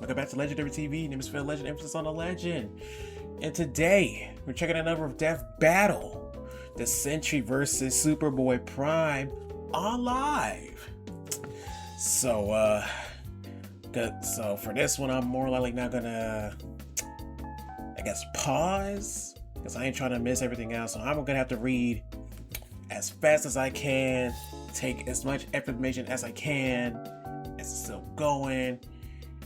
Welcome back to Legendary TV. Name is Phil Legend, emphasis on the legend. And today, we're checking another of Death Battle. The Sentry versus Superboy Prime on live. So, good. So for this one, I'm more likely not gonna, I guess, pause. Because I ain't trying to miss everything else. So I'm gonna have to read as fast as I can. Take as much information as I can. It's still going.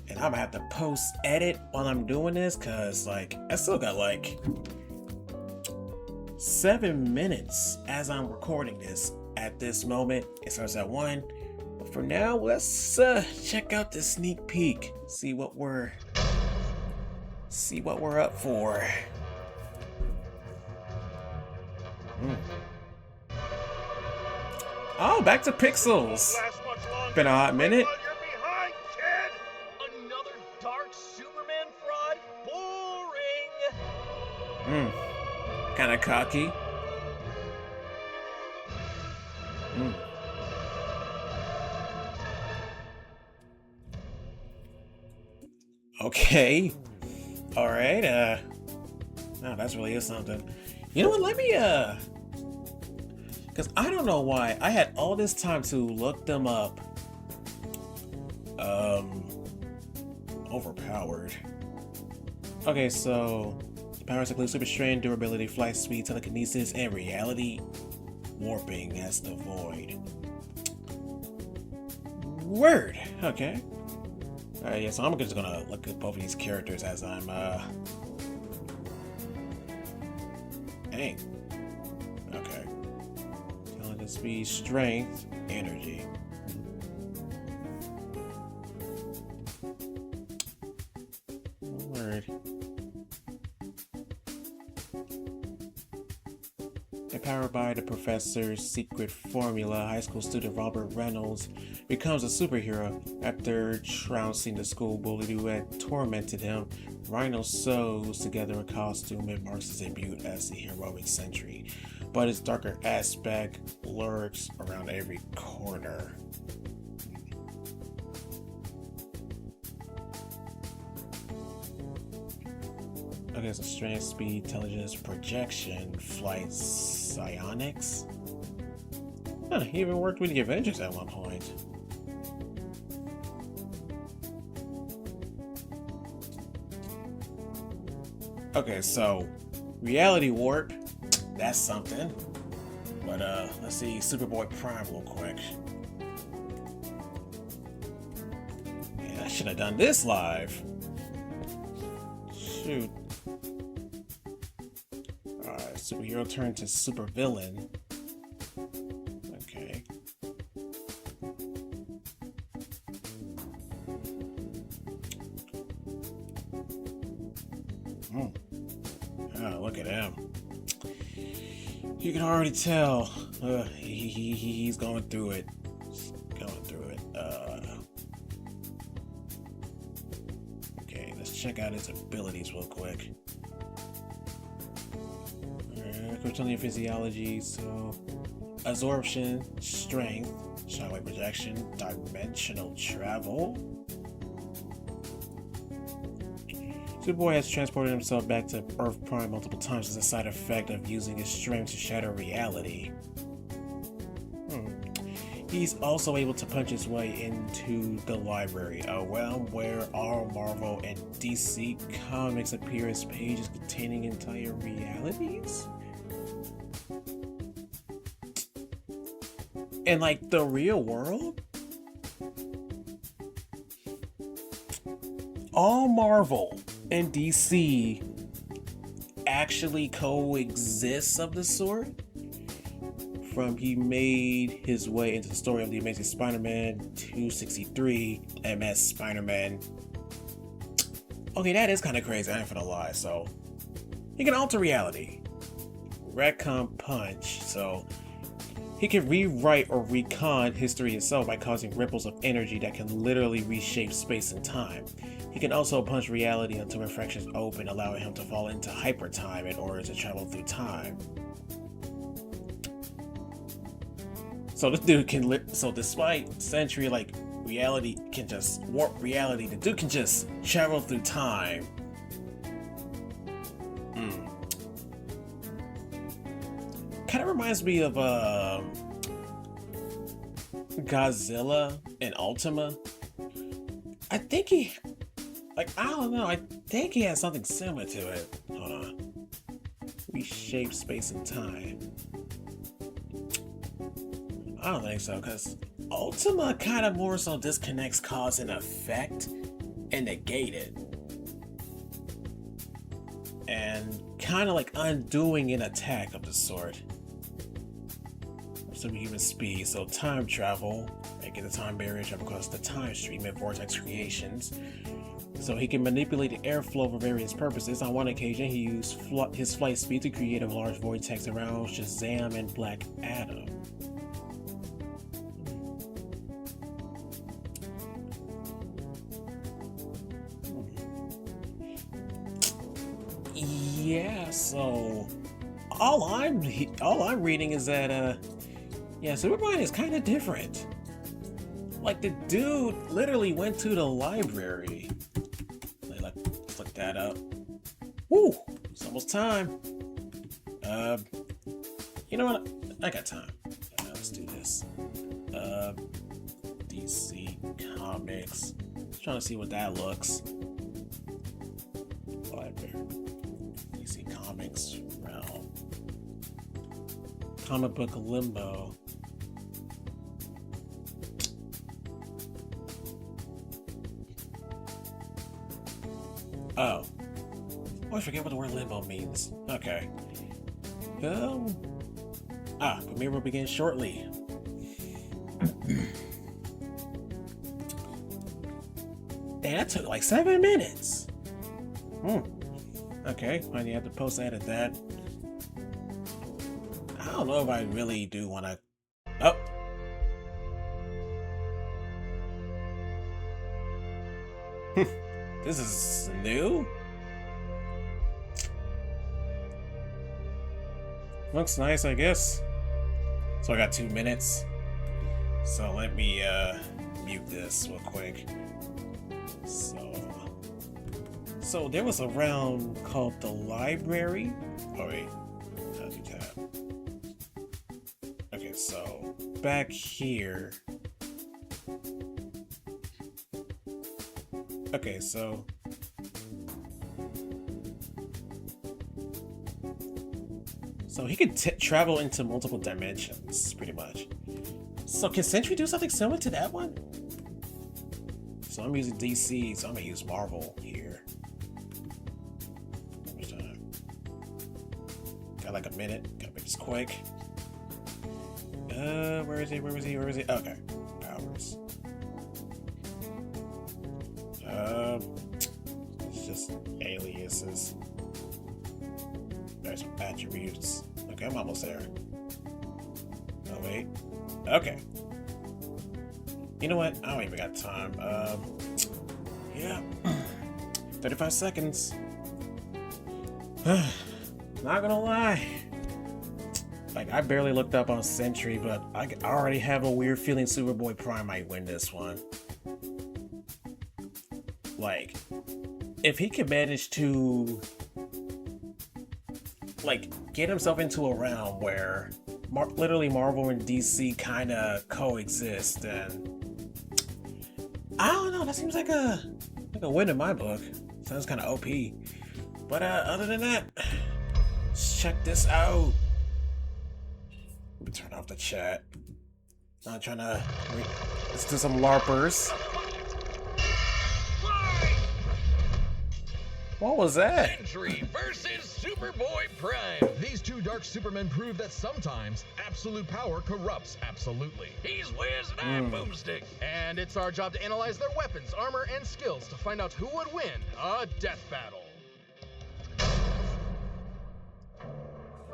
And I'm gonna have to post edit while I'm doing this, cause like I still got like 7 minutes as I'm recording this at this moment. It starts at 1. But for now, let's check out the sneak peek. See what we're up for. Oh, back to pixels. Been a hot minute. Kind of cocky. Okay. All right. No, that's really is something. You know what? Let me because I don't know why I had all this time to look them up. Overpowered. Okay, so powers include super strength, durability, flight speed, telekinesis, and reality warping as the void. Word. Okay. Alright, yeah, so I'm just gonna look at both of these characters as I'm dang. Okay. Intelligence, speed, strength, energy. Word. Empowered by the professor's secret formula, high school student Robert Reynolds becomes a superhero after trouncing the school bully who had tormented him. Rhino sews together a costume and marks his debut as the heroic Sentry, but its darker aspect lurks around every corner. Okay, so strength, speed, intelligence, projection, flight, psionics. Huh, he even worked with the Avengers at one point. Okay, so reality warp, that's something. But let's see Superboy Prime real quick. Yeah, I should have done this live. Shoot. Alright, superhero turned to supervillain. Okay. Oh, look at him. You can already tell he's going through it. Okay, let's check out his abilities real quick. Kryptonian physiology, so absorption, strength, shockwave projection, dimensional travel. Superboy has transported himself back to Earth Prime multiple times as a side effect of using his strength to shatter reality. He's also able to punch his way into the library, a realm where all Marvel and DC comics appear as pages containing entire realities. And like the real world? All Marvel and DC actually coexist of the sort? From he made his way into the story of the Amazing Spider-Man 263 MS Spider-Man. Okay, that is kind of crazy, I ain't gonna lie. So he can alter reality. Retcon punch, so he can rewrite or recon history itself by causing ripples of energy that can literally reshape space and time. He can also punch reality until refractions open, allowing him to fall into hyper time in order to travel through time. So this dude can so despite Sentry like reality can just warp reality. The dude can just travel through time. Kind of reminds me of Godzilla and Ultima. I think he, like, I don't know, I think he has something similar to it. Hold on. Reshape space and time. I don't think so, because Ultima kind of more so disconnects cause and effect and negate it. And kind of like undoing an attack of the sort. Superhuman speed, so time travel, making the time barrier, travel across the time stream and vortex creations. So he can manipulate the airflow for various purposes. On one occasion, he used his flight speed to create a large vortex around Shazam and Black Adam. Yeah, so all I'm reading is that yeah, Superboy is kind of different. Like, the dude literally went to the library. Like, look that up. Woo! It's almost time. You know what? I got time. Let's do this. DC Comics. Just trying to see what that looks. Library. DC Comics realm. Comic book limbo. Oh, I forget what the word limbo means. Okay. Premiere will begin shortly. Damn, that took like 7 minutes. Okay, I have to post-edit that. I don't know if I really do want to. Oh. This is new? Looks nice, I guess. So I got 2 minutes. So let me mute this real quick. So there was a round called the library. Oh wait, how do that? Okay, so back here. Okay, so he could travel into multiple dimensions, pretty much. So can Sentry do something similar to that one? So I'm using DC, so I'm gonna use Marvel here. How much time? Got like a minute. Gotta make this quick. Where is he? Okay, powers. It's just aliases. There's some attributes. Okay, I'm almost there. Oh wait. Okay. You know what? I don't even got time. Yeah. 35 seconds. Not gonna lie. Like, I barely looked up on Sentry, but I already have a weird feeling Superboy Prime might win this one. Like, if he can manage to, like, get himself into a realm where literally Marvel and DC kind of coexist, then I don't know, that seems like a win in my book. Sounds kind of OP. But other than that, let's check this out. Let me turn off the chat. Not trying to. Let's do some LARPers. What was that? Sentry versus Superboy Prime. These two dark supermen prove that sometimes absolute power corrupts absolutely. He's whiz and I'm boomstick. And it's our job to analyze their weapons, armor, and skills to find out who would win a death battle.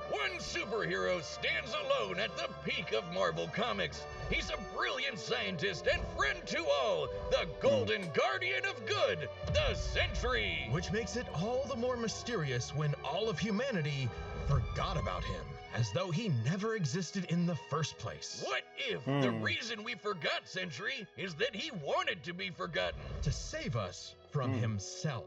One superhero stands alone at the peak of Marvel Comics. He's a brilliant scientist and friend to all, the Golden Guardian of Good, the Sentry. Which makes it all the more mysterious when all of humanity forgot about him. as though he never existed in the first place. What if the reason we forgot Sentry is that he wanted to be forgotten? To save us from himself.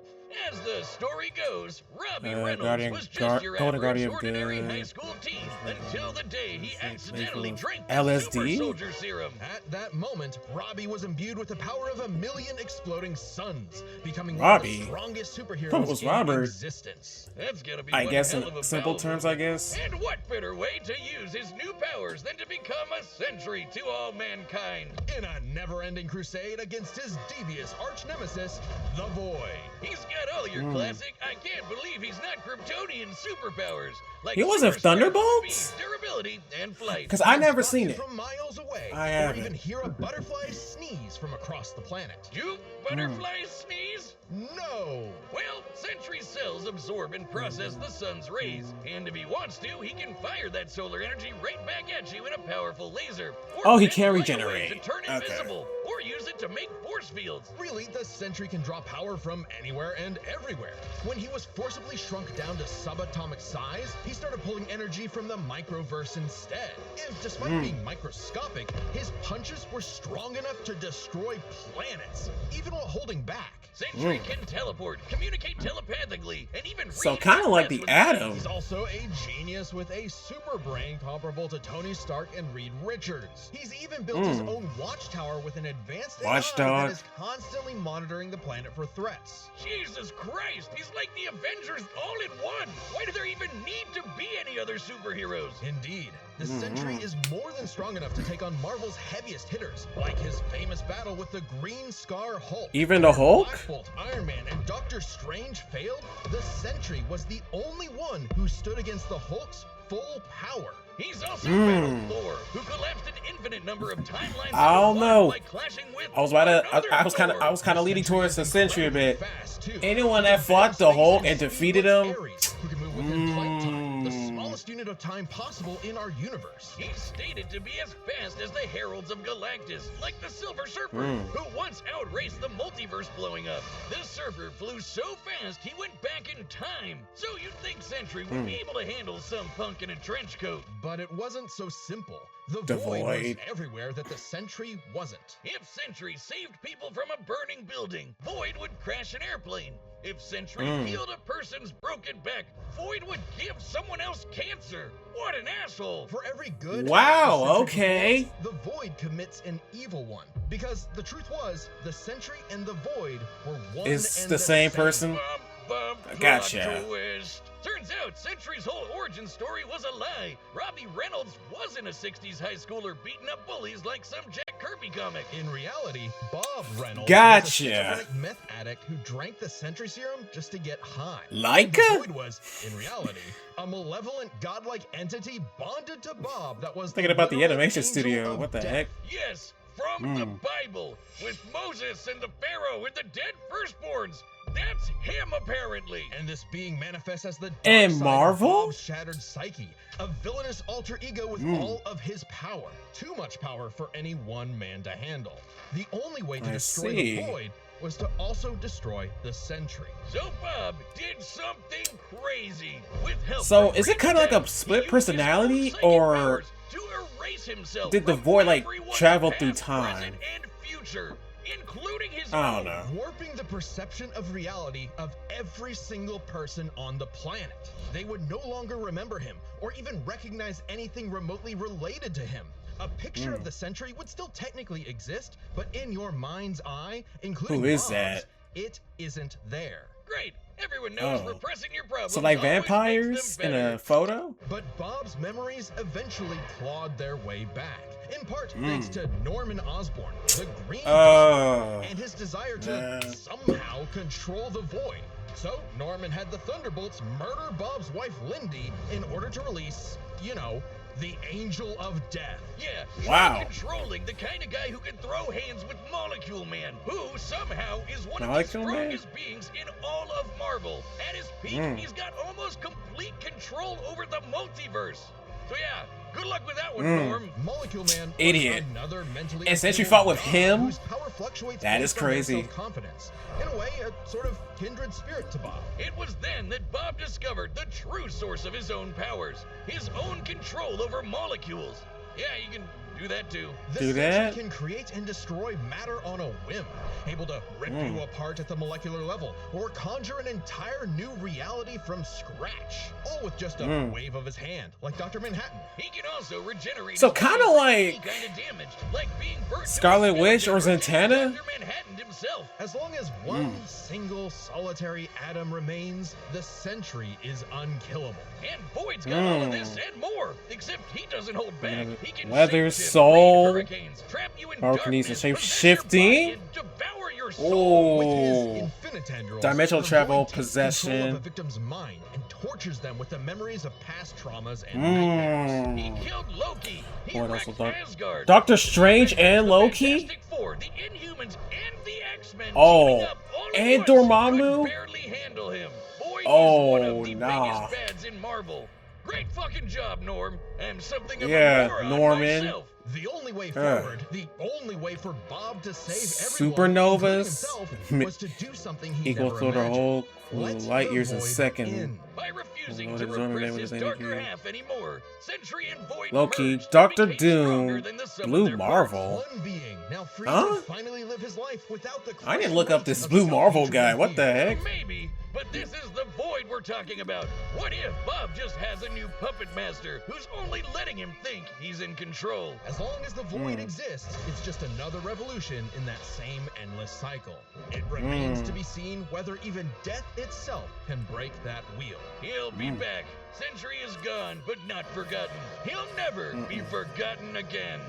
As the story goes, Robbie Reynolds Guardian- was just your Golden average Guardian of ordinary Good. high school teen until the day he accidentally Nicholas. drank the LSD? Super Soldier Serum. At that moment, Robbie was imbued with the power of 1,000,000 exploding suns, becoming Robbie? one of the strongest What superheroes was in Robert? existence. That's gotta be I one guess hell of in a simple power. terms, I guess. And what better way to use his new powers than to become a Sentry to all mankind? In a never-ending crusade against his devious arch-nemesis, the Void. He's got all your classic, I can't believe he's not Kryptonian superpowers. Like He wasn't super strength, Thunderbolts? speed, durability, and flight. Because I never Spot seen you it. from miles away, I or haven't. even hear a butterfly sneeze from across the planet. Do butterflies sneeze? No! Well, Sentry's cells absorb and process the sun's rays, and if he wants to, he can fire that solar energy right back at you in a powerful laser. Or Oh, he bend can light away regenerate. to turn Okay. invisible, or use it to make force fields. Really, the Sentry can draw power from anywhere and everywhere. When he was forcibly shrunk down to subatomic size, he started pulling energy from the microverse instead. And despite being microscopic, his punches were strong enough to destroy planets, even while holding back. Sentry can teleport, communicate telepathically, and even So read kind of like minds the with Atom. He's also a genius with a super brain comparable to Tony Stark and Reed Richards. He's even built his own watchtower with an advanced AI Watchdog. that is constantly monitoring the planet for threats. Jesus Christ, he's like the Avengers all in one. Why do there even need to be any other superheroes? Indeed, the Sentry is more than strong enough to take on Marvel's heaviest hitters, like his famous battle with the Green Scar Hulk. Even the Hulk? Black Bolt, Iron Man, and Doctor Strange failed, the Sentry was the only one who stood against the Hulk's full power. He's also battled Thor, who collapsed an infinite number of timelines. I don't into one know. by clashing with I was about to. another I was kind Thor. of leaning towards the Sentry a bit. Fast, too. Anyone that The fought the best Hulk thing and is defeated Speed him? Ares, who can move within flight time, the smallest unit of time possible in our universe. He's stated to be as fast as the Heralds of Galactus, like the Silver Surfer, who once outraced the multiverse blowing up. The Surfer flew so fast he went back in time. So you'd think Sentry would be able to handle some punk in a trench coat. But it wasn't so simple. The The Void was Void. everywhere that the Sentry wasn't. If Sentry saved people from a burning building, Void would crash an airplane. If Sentry healed a person's broken back, Void would give someone else cancer. What an asshole! For every good Wow, the Sentry okay. commits, the Void commits an evil one. Because the truth was, the Sentry and the Void were one It's and the same person. Bum, Gotcha. plot twist. Turns out Sentry's whole origin story was a lie. Robbie Reynolds wasn't a 60s high schooler beating up bullies like some Jack Kirby comic. In reality, Bob Reynolds Gotcha. was a schizophrenic meth addict who drank the Sentry serum just to get high. Laika? The Void was, in reality, a malevolent godlike entity bonded to Bob that was Thinking about the literal animation angel studio. of What the death. heck? Yes, from the Bible, with Moses and the Pharaoh and the dead firstborns. That's him, apparently. And this being manifests as the dark And side of Marvel? Bob's shattered psyche, a villainous alter ego with all of his power. Too much power for any one man to handle. The only way to I destroy see. the Void was to also destroy the Sentry. So Bob did something crazy with help. So from is it Green kinda like a Lantern. split He used his personality, own psychic or powers to erase himself did the from Void, like, everyone's travel through past, time? present, and future, including his I own. don't know. Warping the perception of reality of every single person on the planet. They would no longer remember him or even recognize anything remotely related to him. A picture of the Sentry would still technically exist, but in your mind's eye, including Who is Bob's, that? it isn't there. Great. Everyone knows Oh. repressing your problems So like always makes vampires them in better. a photo? But Bob's memories eventually clawed their way back, in part thanks to Norman Osborn, the Green Oh. and his desire to Yeah. somehow control the Void. So Norman had the Thunderbolts murder Bob's wife Lindy in order to release, you know, the Angel of Death. Yeah, Wow. mind controlling, the kind of guy who can throw hands with Molecule Man, who somehow is one of the Molecule Man? strongest beings in all of Marvel. At his peak, he's got almost complete control over the multiverse. So yeah, Good luck with that one, Norm. Molecule Man, Idiot. Another mentally And since you unstable fought with god him, whose power fluctuates that is based on their crazy. self-confidence. In a way, a sort of kindred spirit to Bob. It was then that Bob discovered the true source of his own powers, his own control over molecules. Yeah, you can do that too. The Do Sentry that? can create and destroy matter on a whim, able to rip you apart at the molecular level, or conjure an entire new reality from scratch, all with just a wave of his hand, like Dr. Manhattan. He can also regenerate. So his kinda body from like any kind of damage, like being burnt to Scarlet a Witch or skeleton Zatanna? Dr. Manhattan himself. As long as one single solitary atom remains, the Sentry is unkillable. And Void's got all of this and more, except he doesn't hold back. He can Weather, shapeshift, soul, rain hurricanes, trap you in Pyrokinesis, darkness, shape possess your shifting? body, and devour your soul. With his Oh. infinitandrels, Dimensional the travel, Void takes control possession. of a victim's mind and tortures them with the memories of past traumas and nightmares. He killed Loki. He What else wrecked was that? Asgard. Doctor Strange and The Loki? Fantastic Four, the Inhumans, and the X-Men Oh, teaming up all at and once Dormammu? could barely handle him. Boy, Oh, he's one of the nah. biggest bads in Marvel. Great fucking job, Norm. I'm something of Yeah, a moron Norman. myself. The only way forward, the only way for Bob to save everyone, Supernovas including himself, was to do something he equal never to the imagined. whole Let light the years in Void second. in. By refusing Lord to is only repress name his of his darker energy. half anymore, Sentry and Void Loki, merged Dr. and became stronger Doom, than the sum of Blue their Marvel. One being now free Huh? to finally live his life without the I didn't crushing look up weight this of Blue Marvel self-hatred guy. and What the fear. heck? Maybe, but this is the Void we're talking about. What if Bob just has a new puppet master who's only letting him think he's in control? As long as the Void exists, it's just another revolution in that same endless cycle. It remains to be seen whether even death itself can break that wheel. He'll be back. Sentry is gone, but not forgotten. He'll never be forgotten again.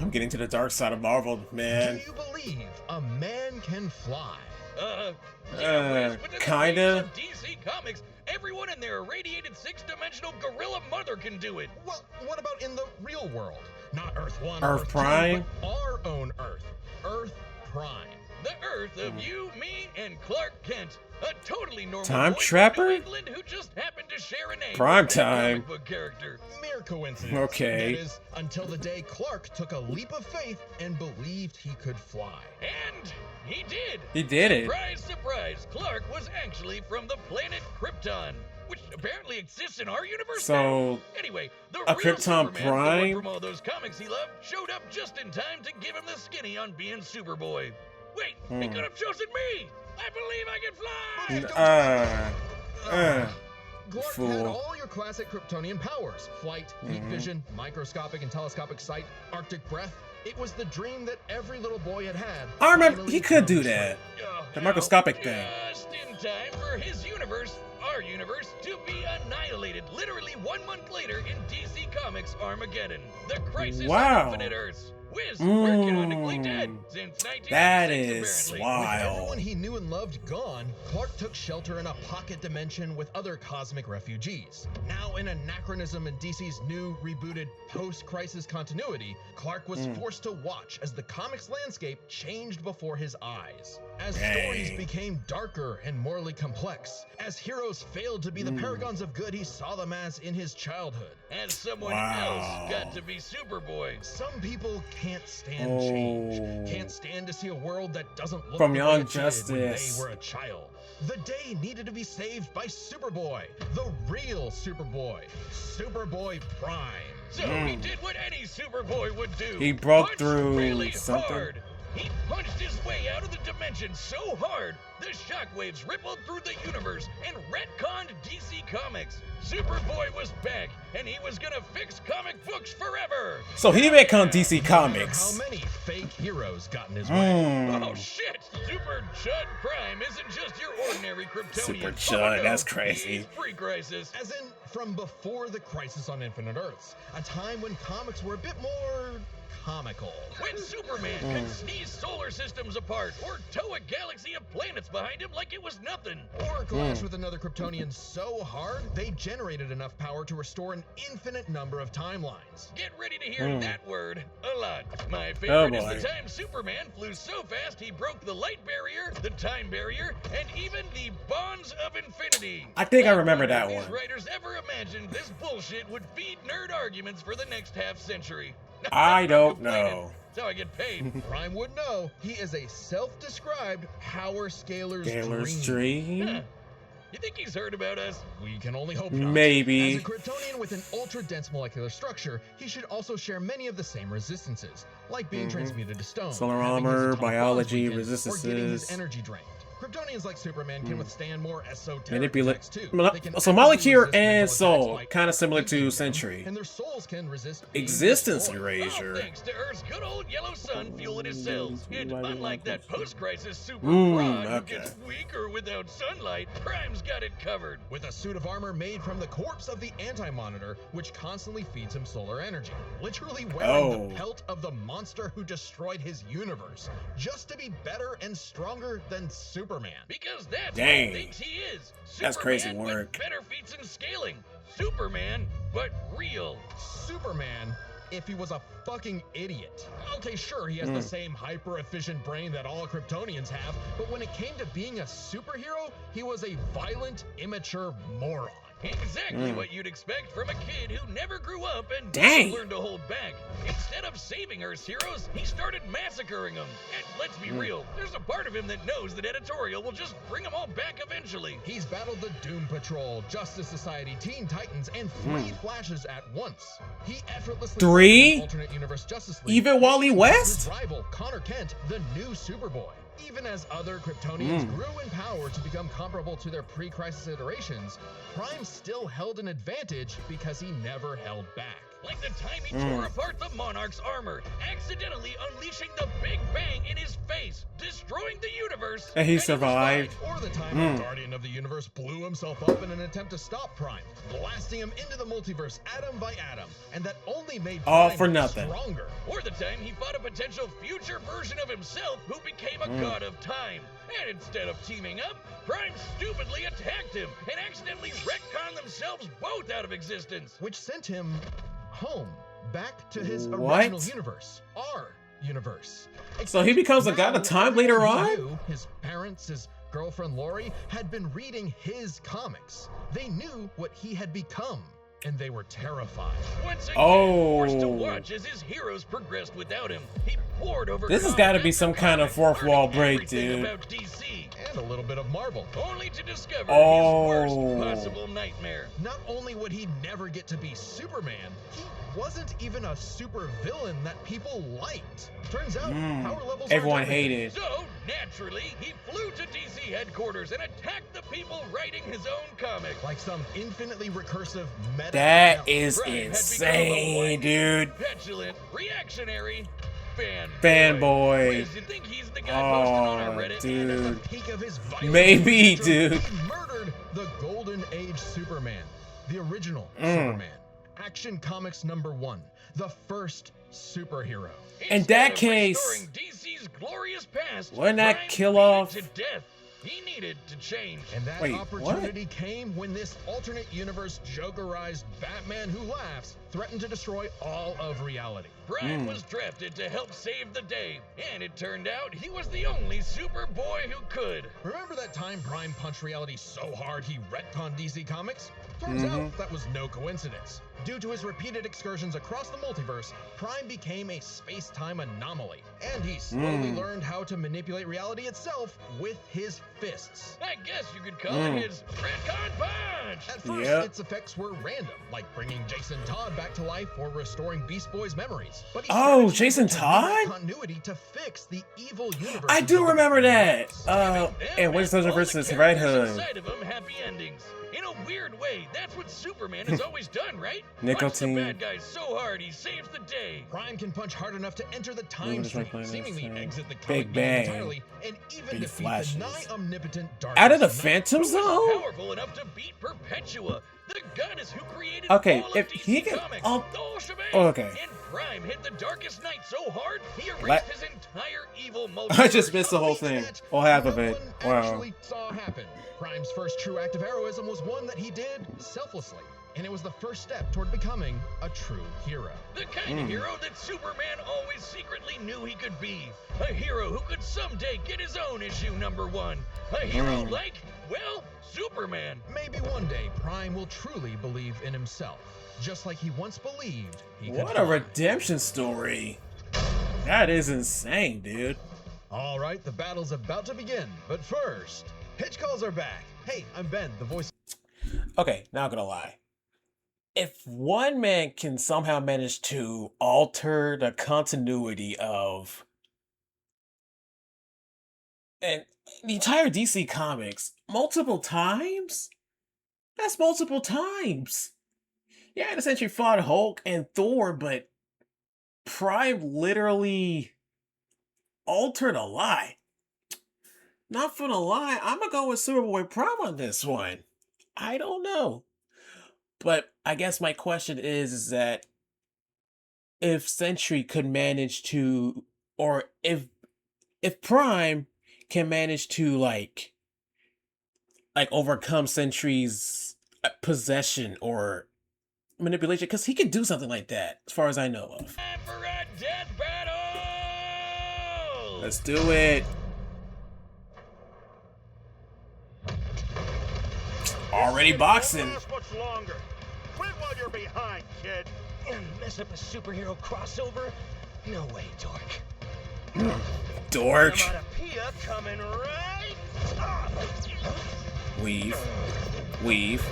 I'm getting to the dark side of Marvel, man. Do you believe a man can fly? Wiz, but in the kinda. case of DC Comics, everyone in their irradiated six-dimensional gorilla mother can do it. Well, what about in the real world? Not Earth 1, Earth 2, Prime? but our own Earth. Earth Prime. The Earth of you, me, and Clark Kent. A totally normal Time boy from Trapper? New England who just happened to share a name Prime with that time. comic book character. Mere coincidence. Okay. That is, until the day Clark took a leap of faith and believed he could fly. And he did. He did it. Surprise, surprise. Clark was actually from the planet Krypton, which apparently exists in our universe So, now. Anyway, the a real Krypton Superman, the one Prime? from all those comics he loved, showed up just in time to give him the skinny on being Superboy. Wait, he could have chosen me. I believe I can fly. Clark had Fool. all your classic Kryptonian powers. Flight, heat vision, microscopic and telescopic sight, Arctic breath. It was the dream that every little boy had had. I remember finally he could do come that. true. The microscopic thing. Just in time for his universe, our universe, to be annihilated literally 1 month later in DC Comics Armageddon. The crisis Wow. on Infinite Earths. Wiz, we're canonically dead since 1996, That is apparently. With wild. everyone he knew and loved gone, Clark took shelter in a pocket dimension with other cosmic refugees. Now an anachronism in DC's new, rebooted, post-crisis continuity, Clark was forced to watch as the comics landscape changed before his eyes. As stories became darker and morally complex, as heroes failed to be the paragons of good he saw them as in his childhood. As someone Wow. else got to be Superboy. Some people can't stand change, can't stand to see a world that doesn't look From the Young way it did when Justice. they were a child. The day needed to be saved by Superboy, the real Superboy, Superboy Prime. So he did what any Superboy would do. He broke Punch through really something. hard. He punched his way out of the dimension so hard, the shockwaves rippled through the universe and retconned DC Comics. Superboy was back, and he was gonna fix comic books forever. So he didn't come DC How Comics. many fake heroes got in his way? Oh shit! Super Chud Prime isn't just your ordinary Kryptonian. Super Oh, Chud, no, that's crazy. He's pre-crisis. As in, from before the Crisis on Infinite Earths, a time when comics were a bit more comical. When Superman could sneeze solar systems apart or tow a galaxy of planets behind him like it was nothing. Or clash with another Kryptonian so hard, they generated enough power to restore an infinite number of timelines. Get ready to hear that word a lot. My favorite is boy. the time Superman flew so fast he broke the light barrier, the time barrier, and even the bonds of infinity. I think I remember that These one. writers ever imagined this bullshit would feed nerd arguments for the next half century? I don't Complaining. know. That's how I get paid. Prime would know. He is a self-described power scaler's Galer's dream. dream? You think he's heard about us? We can only hope not. Maybe. As a Kryptonian with an ultra-dense molecular structure, he should also share many of the same resistances, like being transmuted to stone, Solar having his armor, atomic bonds biology, weakened, or getting his resistances. energy drained. Kryptonians like Superman can withstand more esoteric Manipulate. attacks too. They can So actively Molecule resist mental and attacks Soul, like kind of similar to eating them, Sentry. and their souls can resist being Existence destroyed. All erasure. thanks to Earth's good old yellow sun fueling his cells. And unlike that post-crisis super Mm, fraud okay. who gets weaker without sunlight, Prime's got it covered. With a suit of armor made from the corpse of the Anti-Monitor, which constantly feeds him solar energy. Literally wearing the pelt of the monster who destroyed his universe, just to be better and stronger than Superman. Because that's Dang. what he thinks he is. That's crazy Superman work. with better feats in scaling. Superman, but real. Superman, if he was a fucking idiot. Okay, sure, he has the same hyper-efficient brain that all Kryptonians have, but when it came to being a superhero, he was a violent, immature moron. Exactly what you'd expect from a kid who never grew up and Dang. didn't learn to hold back. Instead of saving Earth's heroes, he started massacring them. And let's be real, there's a part of him that knows that editorial will just bring them all back eventually. He's battled the Doom Patrol, Justice Society, Teen Titans, and 3 Flashes at once. He effortlessly 3? defeated alternate universe Justice League. Even Wally and West? his rival Connor Kent, the new Superboy. Even as other Kryptonians grew in power to become comparable to their pre-crisis iterations, Prime still held an advantage because he never held back. Like the time he tore apart the Monarch's armor, accidentally unleashing the Big Bang in his face, destroying the universe. And he was survived. fine. Or the time a Guardian of the Universe blew himself up in an attempt to stop Prime, blasting him into the multiverse atom by atom, and that only made All Prime for nothing. stronger. Or the time he fought a potential future version of himself who became a god of time. And instead of teaming up, Prime stupidly attacked him and accidentally retconned themselves both out of existence. Which sent him home, back to his What? original universe, our universe. So he becomes a god of time later He on? knew his parents, his girlfriend Lori, had been reading his comics. They knew what he had become, and they were terrified. Once again, Oh. forced to watch as his heroes progressed without him. He poured over This has comic gotta be after some kind of comic, fourth wall learning break, everything dude. about DC, And a little bit of Marvel. only to discover Oh. his worst possible nightmare. Not only would he never get to be Superman, he wasn't even a super villain that people liked. Turns out, power levels Everyone aren't everything. hated. So, naturally, he flew to DC headquarters and attacked the people writing his own comic. Like some infinitely recursive meta. That account. is Prime had become a insane, whiny, dude. petulant, reactionary Fanboy. Does you think he's the guy posting on our Oh, Reddit? And at the dude. peak of his violent Maybe, nature, dude. He murdered the Golden Age Superman, the original Superman. Action Comics #1, the first superhero. In Instead that of case, restoring DC's glorious past, wouldn't that Prime kill beat it off- to death. He needed to change. And that Wait, opportunity came when this alternate universe Jokerized Batman who laughs threatened to destroy all of reality. Prime was drafted to help save the day, and it turned out he was the only Superboy who could. Remember that time Prime punched reality so hard he retconned DC Comics? Turns out that was no coincidence. Due to his repeated excursions across the multiverse, Prime became a space-time anomaly, and he slowly learned how to manipulate reality itself with his fists. I guess you could call it his retcon punch. At first, Yep. its effects were random, like bringing Jason Todd back to life or restoring Beast Boy's memories. But he Oh, managed to Jason use Todd? continuity to fix the evil universe. I do remember that. And Winter Soldier All the versus Red characters Hood. inside of him happy endings. In a weird way, that's what Superman has always done, right? Punch the Nicotine. bad guy so hard he saves the day. Prime can punch hard enough to enter the time stream, seemingly exit the comic Big being Bang. entirely, and even Big defeat flashes. the nigh-omnipotent Out of the Darkest Phantom Knight, who is Zone? powerful enough to beat Perpetua, the goddess who created Okay, all of if DC he can- Comics, oh, the whole shebang. okay. And Prime hit the Darkest Knight so hard he erased Let- his entire evil I just multiverse. missed the whole thing. Match Or half of no it. one Wow. actually saw happen. Prime's first true act of heroism was one that he did selflessly, and it was the first step toward becoming a true hero. The kind of hero that Superman always secretly knew he could be. A hero who could someday get his own issue #1. A hero like, well, Superman. Maybe one day Prime will truly believe in himself, just like he once believed he could What a fly. redemption story. That is insane, dude. All right, the battle's about to begin, but first, pitch calls are back. Hey, I'm Ben, the voice. Okay, not gonna lie. If one man can somehow manage to alter the continuity of and the entire DC comics multiple times, that's multiple times. Yeah, the Sentry fought Hulk and Thor, but Prime literally altered a lot. Not for the lie, I'm gonna go with Superboy Prime on this one. I don't know. But I guess my question is that if Sentry could manage to, or if Prime can manage to like overcome Sentry's possession or manipulation, because he can do something like that, as far as I know of. Time for a death battle! Let's do it. Already boxing. Last much longer. Quit while you're behind, kid. Mess up a superhero crossover? No way, dork. Dork. Onomatopoeia coming right up. Weave. Weave.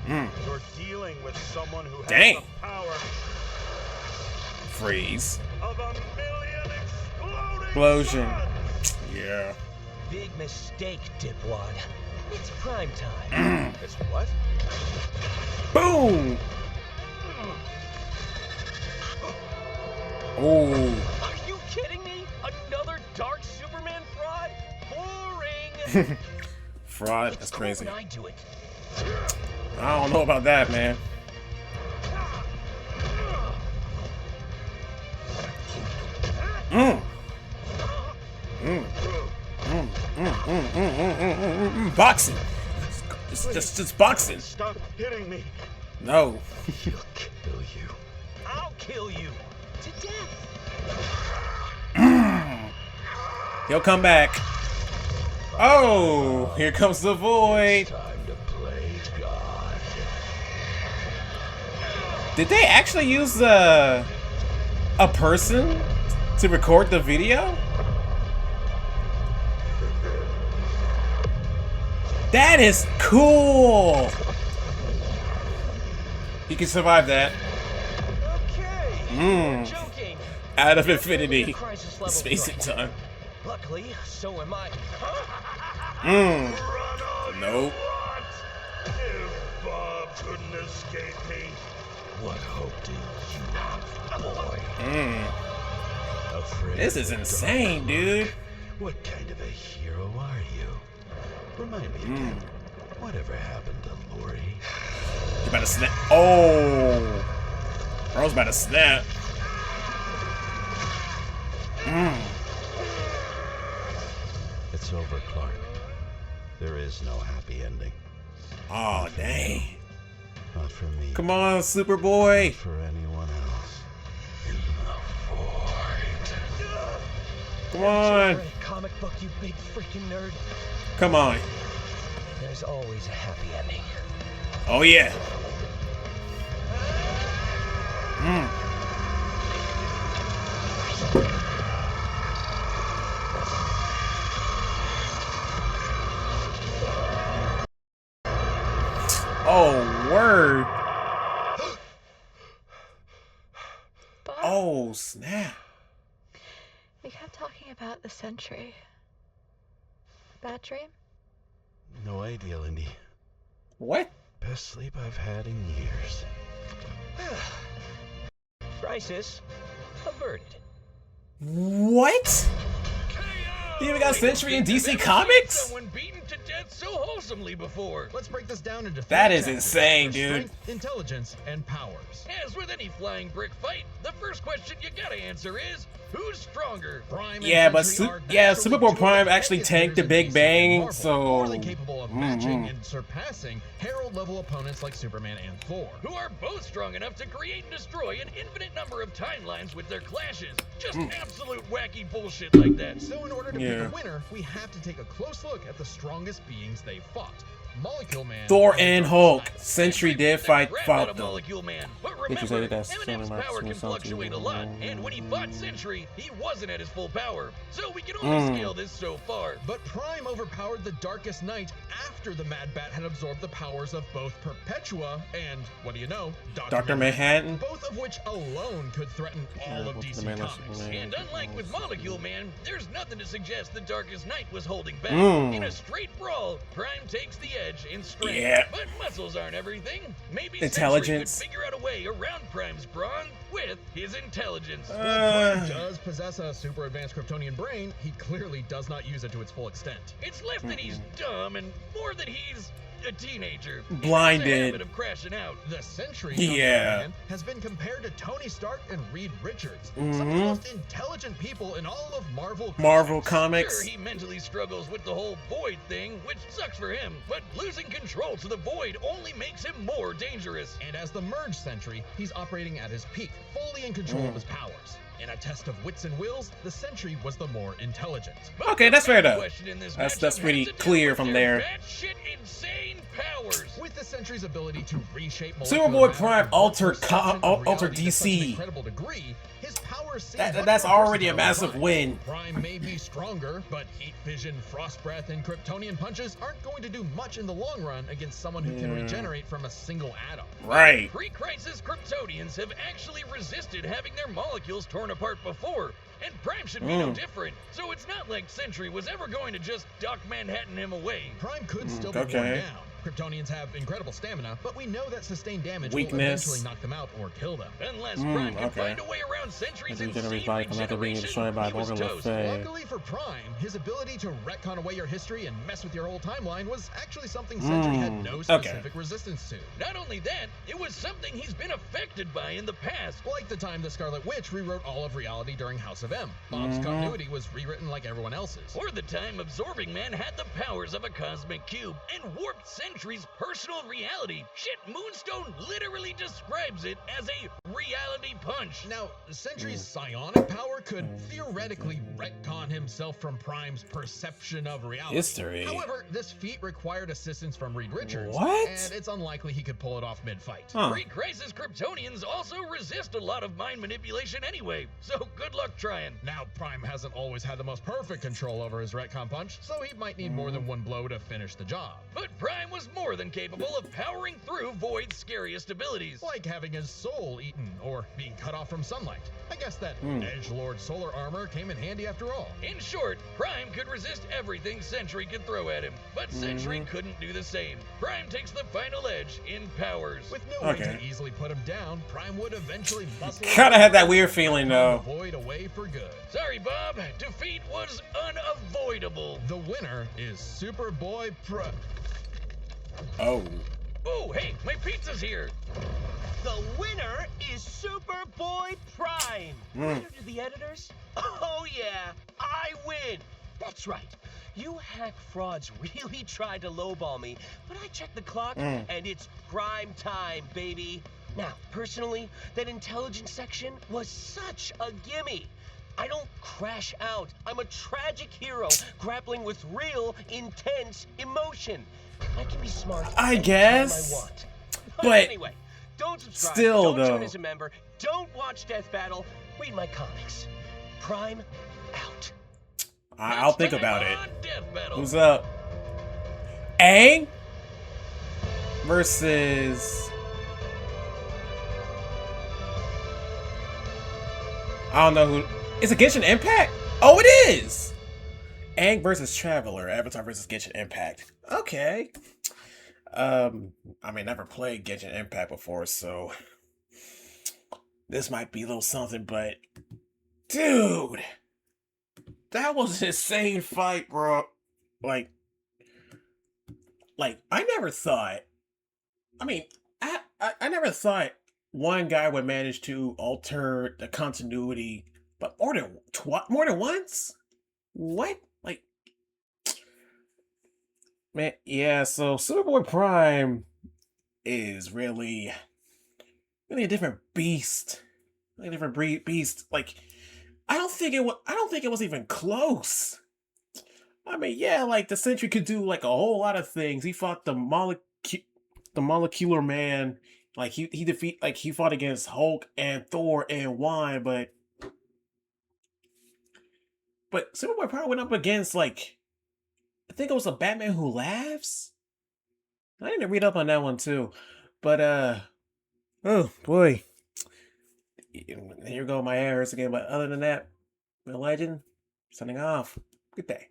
You're dealing with someone who has Dang. the power Freeze. of a million exploding Explosion. suns. Yeah. Big mistake, dipwad. It's prime time. It's what? Boom. Oh. Are you kidding me? Another dark Superman fraud? Boring. Fraud. That's It's cool crazy. when I do it. I don't know about that, man. Boxing. Just boxing. Stop hitting me. No. He'll kill you. I'll kill you. To death. He'll come back. Oh, here comes the void. Time to play God. Did they actually use a person to record the video? That is cool. He can survive that. Okay. Joking. Out of infinity. Crisis level Space and threat. time. Luckily, so am I. Run all Nope. you want. If Bob couldn't escape me. What hope do you have, boy? Afraid This is of the insane, dark. dude. What kind of a hero are you? Remind me again. Whatever happened to Lori? You about to snap. Oh. Bro's about to snap. It's over, Clark. There is no happy ending. Oh, dang. Not for me. Come on, Superboy. For anyone else. In the void. Come on. Comic book, you big freaking nerd. Come on. There's always a happy ending. Oh, yeah. Oh, word. Oh, snap. We kept talking about the Sentry. Bad dream? No idea, Lindy. What? Best sleep I've had in years. Crisis averted. What? You even got Sentry in DC Comics? Someone beaten to death so wholesomely before. Let's break this down into That three is chapters. insane, dude. Strength, intelligence, and powers. As with any flying brick fight, the first question you gotta answer is, who's stronger? Prime and Yeah, but Sentry are yeah, naturally Superboy two of Prime the actually heaviest tanked the hitters in Big DC Bang, and Marvel, so more than capable of matching and surpassing Herald-level opponents like Superman and Thor. Who are both strong enough to create and destroy an infinite number of timelines with their clashes. Just absolute wacky bullshit like that. So in order to pick a winner, we have to take a close look at the strongest beings they fought. Molecule Man, Thor and Hulk. Sentry did Crap out fought of them. Molecule Man. But Did you say remember, that that's Eminem's something power can like fluctuate a something? lot, and when he fought Sentry, he wasn't at his full power. So we can only scale this so far. But Prime overpowered the Darkest Knight after the Mad Bat had absorbed the powers of both Perpetua and, what do you know, Dr. Manhattan. both of which alone could threaten all of DC Comics. And unlike with Molecule Man, there's nothing to suggest the Darkest Knight was holding back. Mm. In a straight brawl, Prime takes the edge in strength. Yeah. But muscles aren't everything. Maybe Intelligence. Sentry could figure out a way around Prime's brawn with his intelligence. Prime does possess a super advanced Kryptonian brain, he clearly does not use it to its full extent. It's less that he's dumb and more that he's a teenager. Blinded. He has a habit of crashing out. The Sentry, Yeah. on the other hand, has been compared to Tony Stark and Reed Richards, some of the most intelligent people in all of Marvel Comics. Sure, he mentally struggles with the whole Void thing, which sucks for him, but losing control to the Void only makes him more dangerous. And as the Merge Sentry, he's operating at his peak, fully in control of his powers. In a test of wits and wills, the Sentry was the more intelligent. But Okay, that's fair the though. question in this That's matchup pretty has to do clear with from their there. batshit insane powers. With the Sentry's ability to reshape Superboy Prime and alter perception of alter reality to such an DC. incredible degree, his powers seem That's much more already a versatile massive than win. Prime may be stronger, but heat vision, frost breath, and Kryptonian punches aren't going to do much in the long run against someone who can regenerate from a single atom. Right. Pre-crisis Kryptonians have actually resisted having their molecules torn apart before, and Prime should be no different. So it's not like Sentry was ever going to just Doc Manhattan him away. Prime could still be worn down. Kryptonians have incredible stamina, but we know that sustained damage will eventually knock them out or kill them. Unless Prime can find a way around Sentry's insane regeneration, he was toast. Luckily for Prime, his ability to retcon away your history and mess with your whole timeline was actually something Sentry had no specific resistance to. Not only that, it was something he's been affected by in the past. Like the time the Scarlet Witch rewrote all of reality during House of M. Bob's continuity was rewritten like everyone else's. Or the time Absorbing Man had the powers of a cosmic cube and warped Sentry's personal reality. Shit, Moonstone literally describes it as a reality punch. Now, Sentry's psionic power could theoretically retcon himself from Prime's perception of reality. History. However, this feat required assistance from Reed Richards. What? And it's unlikely he could pull it off mid-fight. Pre-crisis Kryptonians also resist a lot of mind manipulation anyway, so good luck trying. Now, Prime hasn't always had the most perfect control over his retcon punch, so he might need more than one blow to finish the job. But Prime was more than capable of powering through Void's scariest abilities. Like having his soul eaten, or being cut off from sunlight. I guess that Edgelord solar armor came in handy after all. In short, Prime could resist everything Sentry could throw at him, but Sentry couldn't do the same. Prime takes the final edge in powers. With no way to easily put him down, Prime would eventually muscle Kinda had that weird feeling though. Void away for good. Sorry, Bob. Defeat was unavoidable. The winner is Superboy Prime. Oh. Oh, hey, my pizza's here. The winner is Superboy Prime. Letter to the editors? Oh yeah, I win. That's right. You hack frauds really tried to lowball me, but I checked the clock and it's prime time, baby. Now, personally, that intelligence section was such a gimme. I don't crash out. I'm a tragic hero grappling with real, intense emotion. I can be smart. I anytime guess. I want. But anyway, don't subscribe. still, don't join though. as a member. Don't watch Death Battle. Read my comics. Prime out. I'll think about it. Death Battle. Who's up? Aang versus I don't know who. Is it Genshin Impact? Oh, it is! Aang versus Traveler, Avatar versus Genshin Impact. Okay. I mean, never played Genshin Impact before, so this might be a little something, but dude, that was an insane fight, bro. Like, I never thought. I mean, I never thought one guy would manage to alter the continuity, but more than once. What? Like, man, yeah. So Superboy Prime is really a different beast. Like a different beast. Like, I don't think it was. I don't think it was even close. I mean, yeah, like the Sentry could do like a whole lot of things. He fought the molecular man. Like he fought against Hulk and Thor and Wine, but Superboy probably went up against like I think it was a Batman Who Laughs. I need to read up on that one too. But oh boy. Here go my errors again. But other than that, the legend, signing off. Good day.